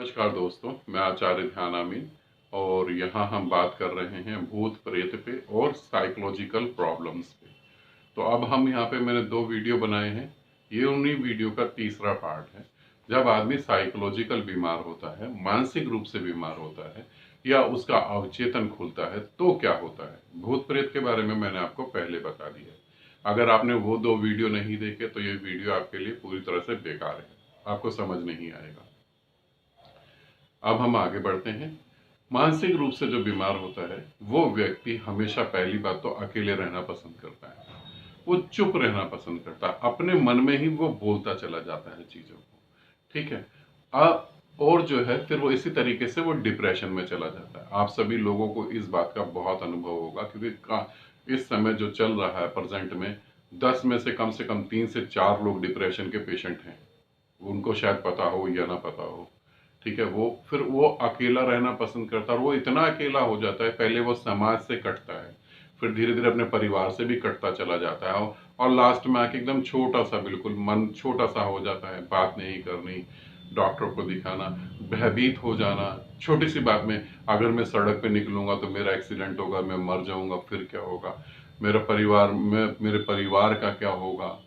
नमस्कार दोस्तों, मैं आचार्य ध्यान आमीन और यहाँ हम बात कर रहे हैं भूत प्रेत पे और साइकोलॉजिकल प्रॉब्लम्स पे। तो अब हम यहाँ पे मैंने 2 वीडियो बनाए हैं। ये उन्हीं वीडियो का तीसरा पार्ट है। जब आदमी साइकोलॉजिकल बीमार होता है, मानसिक रूप से बीमार होता है या उसका अवचेतन खुलता है तो क्या होता है। भूत प्रेत के बारे में मैंने आपको पहले बता दिया। अगर आपने वो 2 वीडियो नहीं देखे तो ये वीडियो आपके लिए पूरी तरह से बेकार है, आपको समझ नहीं आएगा। अब हम आगे बढ़ते हैं। मानसिक रूप से जो बीमार होता है वो व्यक्ति हमेशा पहली बात तो अकेले रहना पसंद करता है। वो चुप रहना पसंद करता है, अपने मन में ही वो बोलता चला जाता है चीजों को। ठीक है। और जो है फिर वो इसी तरीके से वो डिप्रेशन में चला जाता है। आप सभी लोगों को इस बात का बहुत अनुभव होगा क्योंकि इस समय जो चल रहा है प्रेजेंट में 10 में से कम 3 से 4 लोग डिप्रेशन के पेशेंट हैं। उनको शायद पता हो या ना पता हो। ठीक है। वो अकेला रहना पसंद करता है और वो इतना अकेला हो जाता है। पहले वो समाज से कटता है, फिर धीरे धीरे अपने परिवार से भी कटता चला जाता है और लास्ट में आके एकदम छोटा सा, बिल्कुल मन छोटा सा हो जाता है। बात नहीं करनी, डॉक्टर को दिखाना, भयभीत हो जाना छोटी सी बात में। अगर मैं सड़क पे निकलूंगा तो मेरा एक्सीडेंट होगा, मैं मर जाऊंगा, फिर क्या होगा, मेरे परिवार का क्या होगा।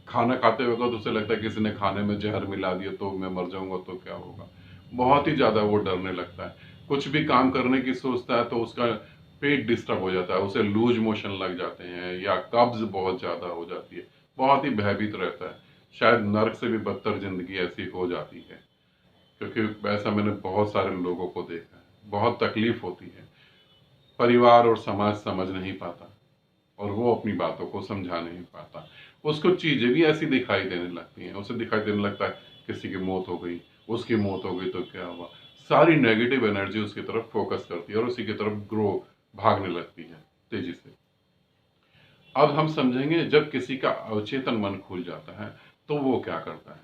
खाना खाते वक्त तो उसे लगता है किसी ने खाने में जहर मिला दिया तो मैं मर जाऊंगा तो क्या होगा। बहुत ही ज्यादा वो डरने लगता है। कुछ भी काम करने की सोचता है तो उसका पेट डिस्टर्ब हो जाता है, उसे लूज मोशन लग जाते हैं या कब्ज बहुत ज्यादा हो जाती है। बहुत ही भयभीत रहता है। शायद नर्क से भी बदतर जिंदगी ऐसी हो जाती है, क्योंकि ऐसा मैंने बहुत सारे लोगों को देखा है। बहुत तकलीफ होती है, परिवार और समाज समझ नहीं पाता और वो अपनी बातों को समझा नहीं पाता। उसको चीजें भी ऐसी दिखाई देने लगती हैं। उसे दिखाई देने लगता है किसी की मौत हो गई, उसकी मौत हो गई तो क्या हुआ। सारी नेगेटिव एनर्जी उसकी तरफ फोकस करती है और उसी की तरफ ग्रो भागने लगती है तेजी से। अब हम समझेंगे जब किसी का अवचेतन मन खुल जाता है तो वो क्या करता है।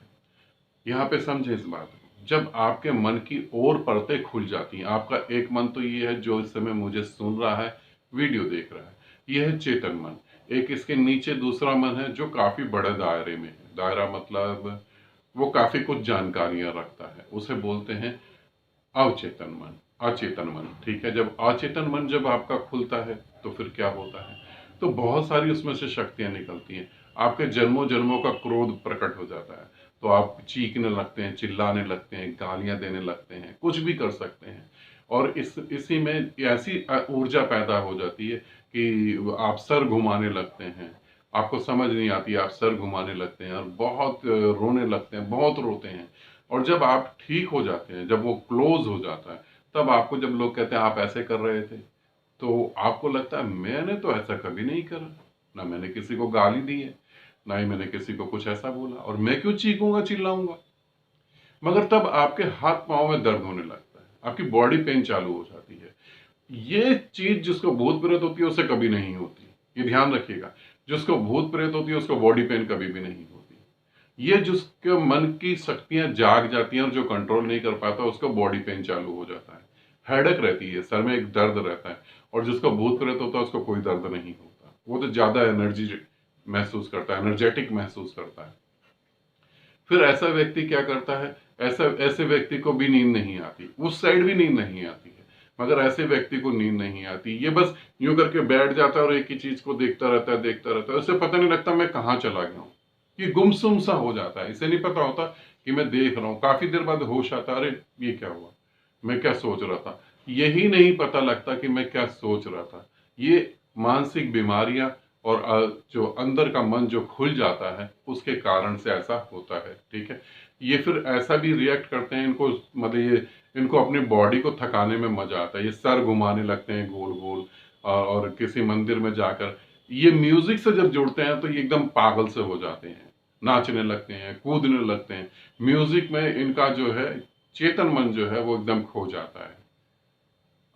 यहाँ पे समझे इस बात को। जब आपके मन की और परतें खुल जाती हैं, आपका एक मन तो ये है जो इस समय मुझे सुन रहा है, वीडियो देख रहा है, यह है चेतन मन। एक इसके नीचे दूसरा मन है जो काफी बड़े दायरे में है। दायरा मतलब वो काफी कुछ जानकारियां रखता है, उसे बोलते हैं अवचेतन मन, अचेतन मन। ठीक है। जब अचेतन मन जब आपका खुलता है तो फिर क्या होता है, तो बहुत सारी उसमें से शक्तियां निकलती हैं। आपके जन्मों जन्मों का क्रोध प्रकट हो जाता है, तो आप चीखने लगते हैं, चिल्लाने लगते हैं, गालियां देने लगते हैं, कुछ भी कर सकते हैं। और इसी में ऐसी ऊर्जा पैदा हो जाती है कि आप सर घुमाने लगते हैं। आपको समझ नहीं आती, आप सर घुमाने लगते हैं और बहुत रोने लगते हैं, बहुत रोते हैं। और जब आप ठीक हो जाते हैं, जब वो क्लोज हो जाता है, तब आपको जब लोग कहते हैं आप ऐसे कर रहे थे, तो आपको लगता है मैंने तो ऐसा कभी नहीं करा, ना मैंने किसी को गाली दी है, ना ही मैंने किसी को कुछ ऐसा बोला, और मैं क्यों चीखूंगा चिल्लाऊंगा। मगर तब आपके हाथ पांव में दर्द होने लगता है, आपकी बॉडी पेन चालू हो जाती है। ये चीज जिसको भूत प्रेत होती है उसे कभी नहीं होती, ये ध्यान रखिएगा। जिसको भूत प्रेत होती है उसको बॉडी पेन कभी भी नहीं होती। ये जिसके मन की शक्तियां जाग जाती हैं और जो कंट्रोल नहीं कर पाता उसको बॉडी पेन चालू हो जाता है, हेडक रहती है, सर में एक दर्द रहता है। और जिसको भूत प्रेत होता है उसको कोई दर्द नहीं होता, वो तो ज्यादा एनर्जी महसूस करता है, एनर्जेटिक महसूस करता है। फिर ऐसा व्यक्ति क्या करता है, ऐसा ऐसे व्यक्ति को भी नींद नहीं आती, उस साइड भी नींद नहीं आती है। मगर ऐसे व्यक्ति को नींद नहीं आती, ये बस यूं करके बैठ जाता है और एक ही चीज को देखता रहता है, उसे पता नहीं लगता मैं कहाँ चला गया हूँ। ये गुमसुम सा हो जाता है, इसे नहीं पता होता कि मैं देख रहा हूँ। काफी देर बाद होश आता है, अरे ये क्या हुआ, मैं क्या सोच रहा था। यही नहीं पता लगता कि मैं क्या सोच रहा था। ये मानसिक बीमारियां और जो अंदर का मन जो खुल जाता है उसके कारण से ऐसा होता है। ठीक है। ये फिर ऐसा भी रिएक्ट करते हैं, इनको मतलब ये इनको अपनी बॉडी को थकाने में मजा आता है। ये सर घुमाने लगते हैं गोल गोल, और किसी मंदिर में जाकर ये म्यूजिक से जब जुड़ते हैं तो ये एकदम पागल से हो जाते हैं, नाचने लगते हैं, कूदने लगते हैं। म्यूजिक में इनका जो है चेतन मन जो है वो एकदम खो जाता है,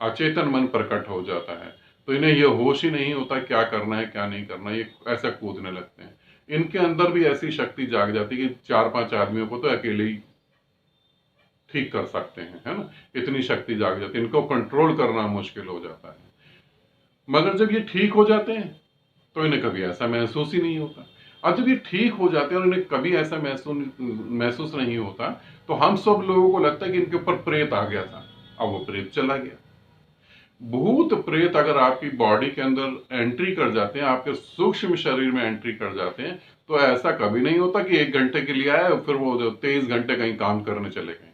अचेतन मन प्रकट हो जाता है। तो इन्हें यह होश ही नहीं होता क्या करना है क्या नहीं करना, ये ऐसा कूदने लगते हैं। इनके अंदर भी ऐसी शक्ति जाग जाती है कि 4-5 आदमियों को तो अकेले ही ठीक कर सकते हैं, है ना। इतनी शक्ति जाग जाती है, इनको कंट्रोल करना मुश्किल हो जाता है। मगर जब ये ठीक हो जाते हैं तो इन्हें कभी ऐसा महसूस ही नहीं होता। अब जब ये ठीक हो जाते हैं और इन्हें कभी ऐसा महसूस नहीं होता, तो हम सब लोगों को लगता है कि इनके ऊपर प्रेत आ गया था, अब वो प्रेत चला गया। भूत प्रेत अगर आपकी बॉडी के अंदर एंट्री कर जाते हैं, आपके सूक्ष्म शरीर में एंट्री कर जाते हैं, तो ऐसा कभी नहीं होता कि 1 घंटे के लिए आए फिर वो 23 घंटे कहीं काम करने चले गए।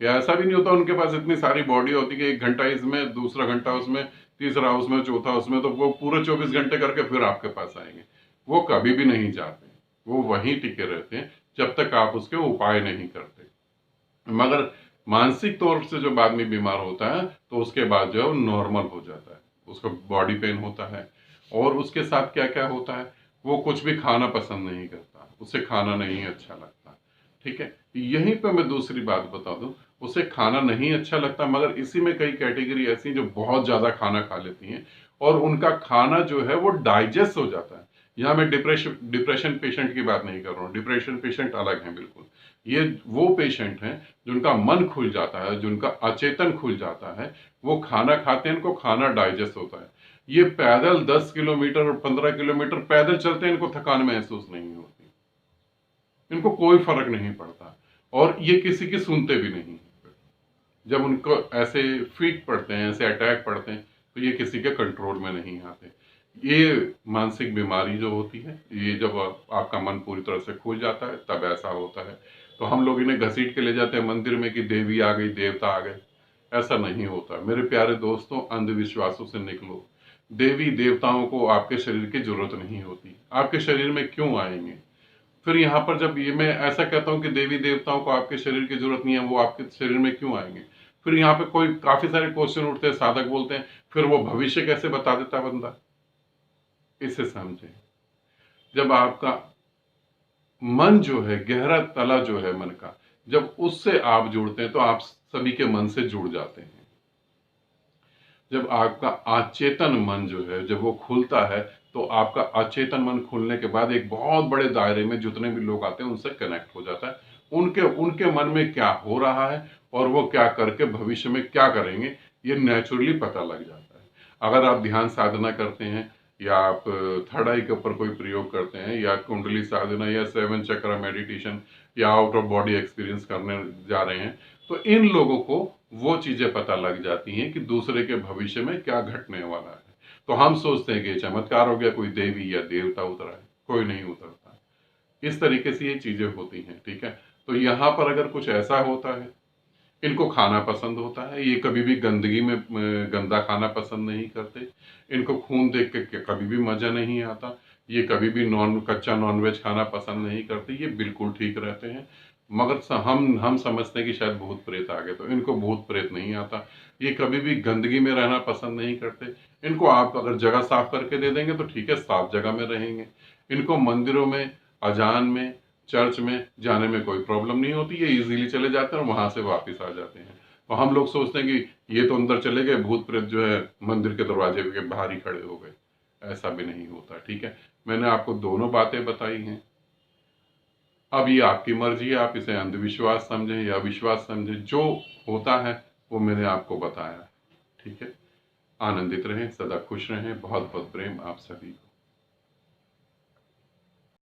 या ऐसा भी नहीं होता उनके पास इतनी सारी बॉडी होती कि 1 घंटा इसमें, दूसरा घंटा उसमें, तीसरा उसमें, चौथा उसमें, तो वो पूरे 24 घंटे करके फिर आपके पास आएंगे। वो कभी भी नहीं जाते, वो वहीं टिके रहते हैं जब तक आप उसके उपाय नहीं करते। मगर मानसिक तौर से जब आदमी बीमार होता है तो उसके बाद जो है वो नॉर्मल हो जाता है, उसको बॉडी पेन होता है और उसके साथ क्या क्या होता है, वो कुछ भी खाना पसंद नहीं करता, उसे खाना नहीं अच्छा लगता। ठीक है, यहीं पे मैं दूसरी बात बता दूं, उसे खाना नहीं अच्छा लगता, मगर इसी में कई कैटेगरी ऐसी हैं जो बहुत ज्यादा खाना खा लेती हैं और उनका खाना जो है वो डाइजेस्ट हो जाता है। यहाँ मैं डिप्रेशन पेशेंट की बात नहीं कर रहा हूँ, डिप्रेशन पेशेंट अलग है बिल्कुल। ये वो पेशेंट हैं जिनका मन खुल जाता है, जिनका अचेतन खुल जाता है, वो खाना खाते हैं, इनको खाना डाइजेस्ट होता है। ये पैदल 10 किलोमीटर और 15 किलोमीटर पैदल चलते हैं, इनको थकान महसूस नहीं होती, इनको कोई फर्क नहीं पड़ता और ये किसी की सुनते भी नहीं। जब उनको ऐसे फीट पड़ते हैं, ऐसे अटैक पड़ते हैं, तो ये किसी के कंट्रोल में नहीं आते। ये मानसिक बीमारी जो होती है, ये जब आपका मन पूरी तरह से खुल जाता है तब ऐसा होता है। तो हम लोग इन्हें घसीट के ले जाते हैं मंदिर में कि देवी आ गई, देवता आ गए। ऐसा नहीं होता मेरे प्यारे दोस्तों, अंधविश्वासों से निकलो। देवी देवताओं को आपके शरीर की जरूरत नहीं होती, आपके शरीर में क्यों आएंगे? फिर यहाँ पर जब ये मैं ऐसा कहता हूँ कि देवी देवताओं को आपके शरीर की जरूरत नहीं है, वो आपके शरीर में क्यों आएंगे? फिर यहाँ पे कोई काफी सारे क्वेश्चन उठते हैं, साधक बोलते हैं फिर वो भविष्य कैसे बता देता बंदा? इसे समझे, जब आपका मन जो है, गहरा तला जो है मन का, जब उससे आप जुड़ते हैं तो आप सभी के मन से जुड़ जाते हैं। जब आपका अचेतन मन जो है जब वो खुलता है, तो आपका अचेतन मन खुलने के बाद एक बहुत बड़े दायरे में जितने भी लोग आते हैं उनसे कनेक्ट हो जाता है। उनके उनके मन में क्या हो रहा है और वो क्या करके भविष्य में क्या करेंगे, ये नेचुरली पता लग जाता है। अगर आप ध्यान साधना करते हैं या आप थर्ड आई के ऊपर कोई प्रयोग करते हैं या कुंडली साधना या 7 चक्र मेडिटेशन या आउट ऑफ बॉडी एक्सपीरियंस करने जा रहे हैं, तो इन लोगों को वो चीजें पता लग जाती हैं कि दूसरे के भविष्य में क्या घटने वाला है। तो हम सोचते हैं कि चमत्कार हो गया, कोई देवी या देवता उतरा है, कोई नहीं उतरता। इस तरीके से ये चीजें होती हैं। ठीक है, तो यहाँ पर अगर कुछ ऐसा होता है, इनको खाना पसंद होता है, ये कभी भी गंदगी में गंदा खाना पसंद नहीं करते, इनको खून देख के कभी भी मजा नहीं आता, ये कभी भी कच्चा नॉनवेज खाना पसंद नहीं करते, ये बिल्कुल ठीक रहते हैं। मगर हम समझते हैं कि शायद भूत प्रेत आ गए, तो इनको भूत प्रेत नहीं आता। ये कभी भी गंदगी में रहना पसंद नहीं करते, इनको आप अगर जगह साफ करके दे देंगे तो ठीक है, साफ जगह में रहेंगे। इनको मंदिरों में, अजान में, चर्च में जाने में कोई प्रॉब्लम नहीं होती, ये इजीली चले जाते हैं और वहां से वापस आ जाते हैं। तो हम लोग सोचते हैं कि ये तो अंदर चले गए, भूत प्रेत जो है मंदिर के दरवाजे के बाहर ही खड़े हो गए। ऐसा भी नहीं होता। ठीक है, मैंने आपको दोनों बातें बताई हैं। अब ये आपकी मर्जी है, आप इसे अंधविश्वास समझें या विश्वास समझें, जो होता है वो मैंने आपको बताया। ठीक है, आनंदित रहें, सदा खुश रहें। बहुत बहुत प्रेम आप सभी को।